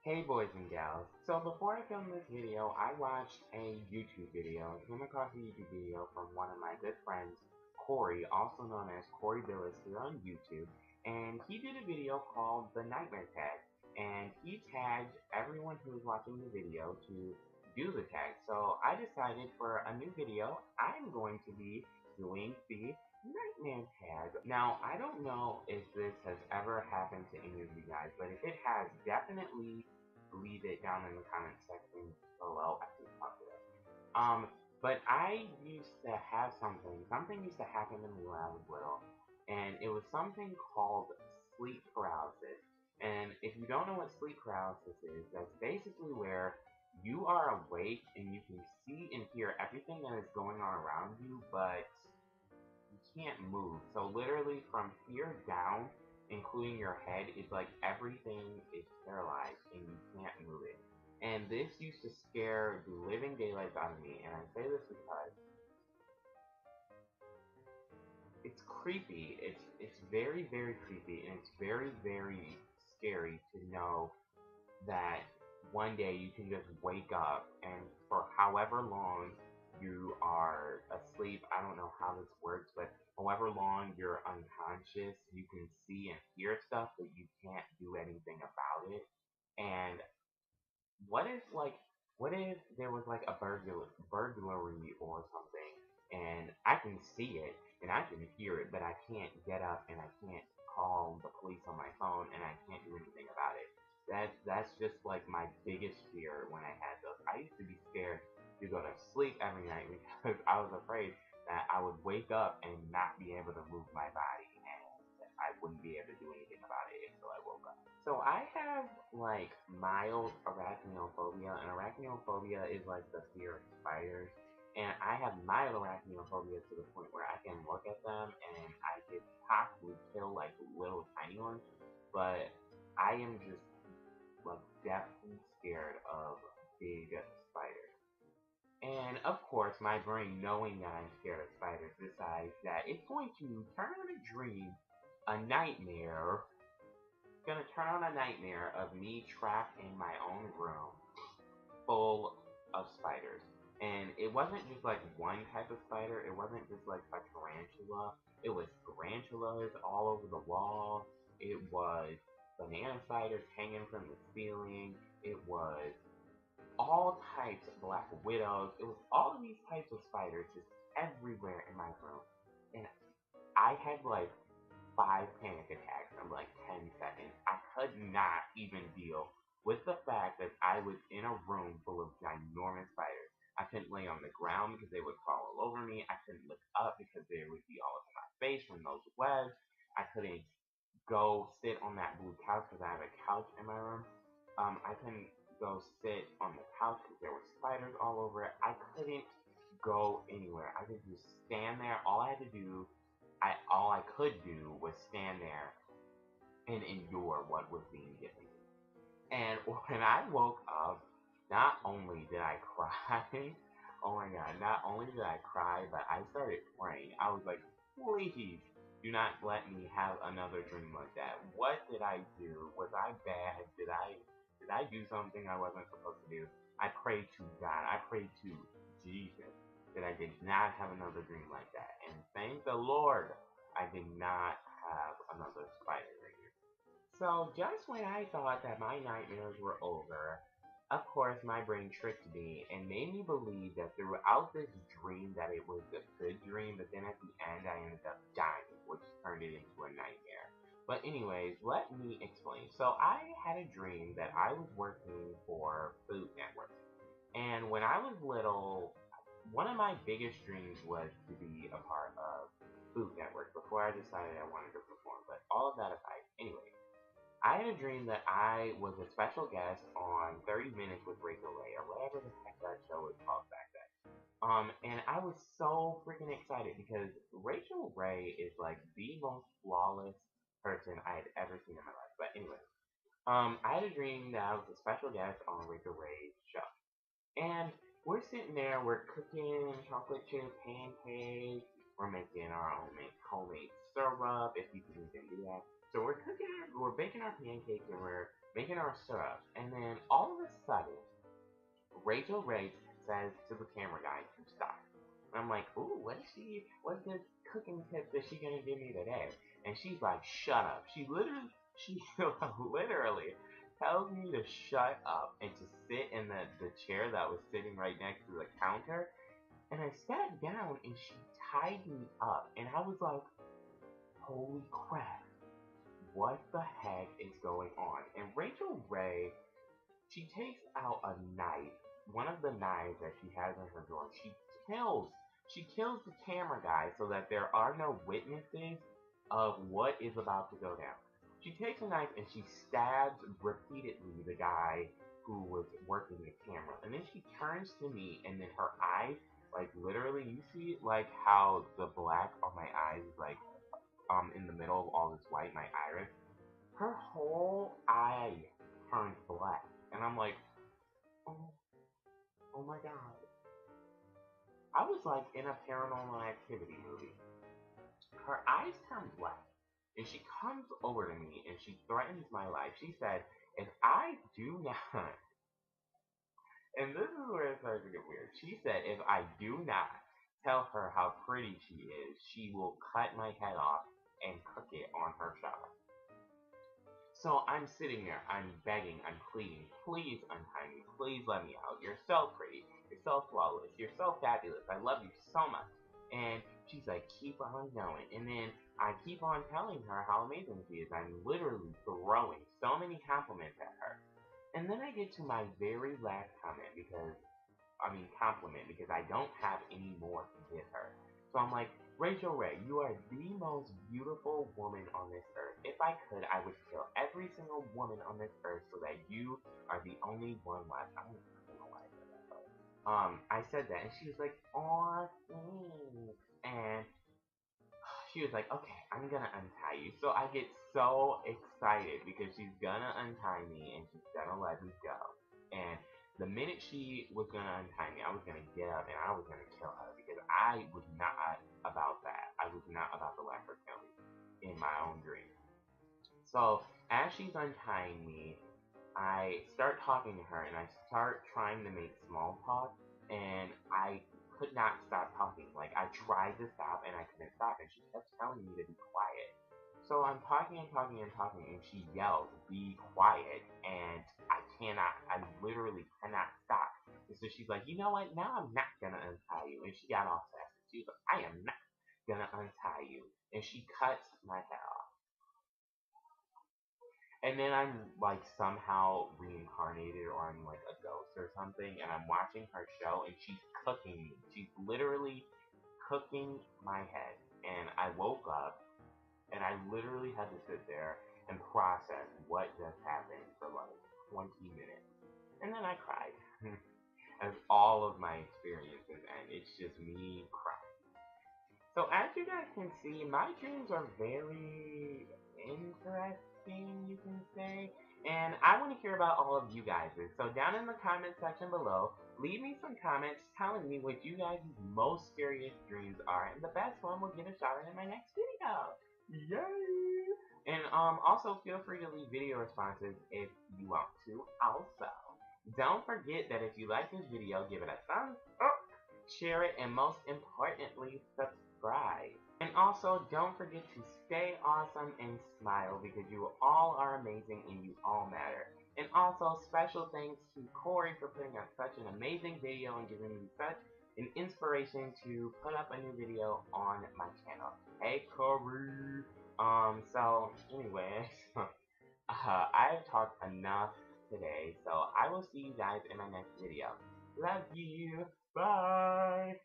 Hey boys and gals. So before I filmed this video, I watched a YouTube video. I came across a YouTube video from one of my good friends, Corey, also known as Corey Billis here on YouTube. And he did a video called The Nightmare Tag. And he tagged everyone who was watching the video to do the tag. So I decided for a new video, I'm going to be doing the Nightmare Tag. Now, I don't know if this has ever happened to any of you guys, but if it has, definitely leave it down in the comment section below. I think I'll do it. But I used to have something used to happen to me when I was little, and it was something called sleep paralysis. And if you don't know what sleep paralysis is, that's basically where you are awake and you can see and hear everything that is going on around you, but you can't move. So literally from here down, including your head, is like everything is paralyzed and you can't move it. And this used to scare the living daylights out of me. And I say this because it's creepy. It's very very creepy, and it's very very scary to know that one day you can just wake up and for however long you are asleep, I don't know how this works, but however long you're unconscious, you can see and hear stuff, but you can't do anything about it. And what if like what if there was like a burglary or something, and I can see it and I can hear it, but I can't get up and I can't call the police on my phone and I can't do anything about it. That's just like my biggest fear when I had those. I used to be scared to go to sleep every night because I was afraid that I would wake up and not be able to move my body and I wouldn't be able to do anything about it until I woke up. So I have like mild arachnophobia, and arachnophobia is like the fear of spiders. And I have mild arachnophobia to the point where I can look at them and I could possibly kill like little tiny ones, but I am just like deathly scared of big spiders. And of course, my brain, knowing that I'm scared of spiders, decides that it's going to turn on a dream, a nightmare, gonna turn on a nightmare of me trapped in my own room full of spiders. And it wasn't just like one type of spider, it wasn't just like a tarantula. It was tarantulas all over the wall. It was banana spiders hanging from the ceiling. It was all types of black widows. It was all of these types of spiders just everywhere in my room. And I had like 5 panic attacks in like 10 seconds. I could not even deal with the fact that I was in a room full of ginormous spiders. I couldn't lay on the ground because they would crawl all over me. I couldn't look up because they would be all over my face from those webs. I couldn't go sit on that blue couch because I have a couch in my room. I couldn't go sit on the couch because there were spiders all over it. I couldn't go anywhere. I could just stand there. All I could do was stand there and endure what was being given to me. And when I woke up, not only did I cry, oh my god, not only did I cry, but I started praying. I was like, please do not let me have another dream like that. What did I do? Was I bad? Did I do something I wasn't supposed to do? I prayed to God. I prayed to Jesus that I did not have another dream like that. And thank the Lord I did not have another spider dream. So just when I thought that my nightmares were over, of course my brain tricked me and made me believe that throughout this dream that it was a good dream, but then at the end I ended up dying, which turned it into a nightmare. But anyways, let me explain. So I had a dream that I was working for Food Network. And when I was little, one of my biggest dreams was to be a part of Food Network before I decided I wanted to perform. But all of that aside, anyway, I had a dream that I was a special guest on 30 Minutes with Rachael Ray, or whatever the heck that show was called back then. And I was so freaking excited because Rachael Ray is like the most flawless person I had ever seen in my life. But anyway, I had a dream that I was a special guest on Rachael Ray's show. And we're sitting there, we're cooking chocolate chip pancakes, we're making our own homemade syrup, if you can even do that. So we're baking our pancakes, and we're making our syrup, and then all of a sudden, Rachael Ray says to the camera guy to stop. And I'm like, ooh, what's this cooking tip that she gonna give me today? And she's like, shut up. She literally tells me to shut up and to sit in the chair that was sitting right next to the counter. And I sat down and she tied me up. And I was like, holy crap, what the heck is going on? And Rachael Ray, she takes out a knife, one of the knives that she has in her drawer. Kills, she kills the camera guy so that there are no witnesses of what is about to go down. She takes a knife and she stabs repeatedly the guy who was working the camera. And then she turns to me and then her eyes, like literally, you see like how the black on my eyes is like in the middle of all this white, my iris. Her whole eye turns black. And I'm like, oh, oh my god. I was like in a Paranormal Activity movie. Her eyes turn black, and she comes over to me and she threatens my life. She said, if I do not, and this is where it starts to get weird. She said, if I do not tell her how pretty she is, she will cut my head off and cook it on her show. So I'm sitting there, I'm begging, I'm pleading, please untie me, please let me out. You're so pretty, you're so flawless, you're so fabulous, I love you so much. And she's like, keep on going. And then I keep on telling her how amazing she is. I'm literally throwing so many compliments at her. And then I get to my very last compliment, because I don't have any more to give her. So I'm like, Rachael Ray, you are the most beautiful woman on this earth. If I could, I would kill every single woman on this earth so that you are the only one left. I don't know why I said that, but I said that, and she was like, aw, thanks. And she was like, okay, I'm gonna untie you. So I get so excited because she's gonna untie me and she's gonna let me go. And the minute she was gonna untie me, I was gonna get up and I was gonna kill her because I was not about that. I was not about to let her kill me in my own dream. So as she's untying me, I start talking to her and I start trying to make small talk, and I could not stop talking. Like, I tried to stop and I couldn't stop, and she kept telling me to be quiet. So I'm talking and talking and talking, and she yells, be quiet, and I literally cannot stop. And so she's like, you know what, now I'm not gonna untie you. And she got all sassy. She was like, I am not gonna untie you. And she cuts my head off. And then I'm like somehow reincarnated, or I'm like a ghost or something, and I'm watching her show and she's cooking me. She's literally cooking my head. And I woke up and I literally had to sit there and process what just happened for like 20 minutes. And then I cried. As all of my experiences end, it's just me crying. So as you guys can see, my dreams are very interesting, you can say. And I want to hear about all of you guys. So down in the comment section below, leave me some comments telling me what you guys' most scariest dreams are. And the best one will get a shout out in my next video. Yay! And also feel free to leave video responses if you want to also. Don't forget that if you like this video, give it a thumbs up, share it, and most importantly, subscribe. And also, don't forget to stay awesome and smile, because you all are amazing and you all matter. And also, special thanks to Corey for putting up such an amazing video and giving me such an inspiration to put up a new video on my channel. Hey, Corey! So, anyways, I've talked enough today, so I will see you guys in my next video. Love you! Bye!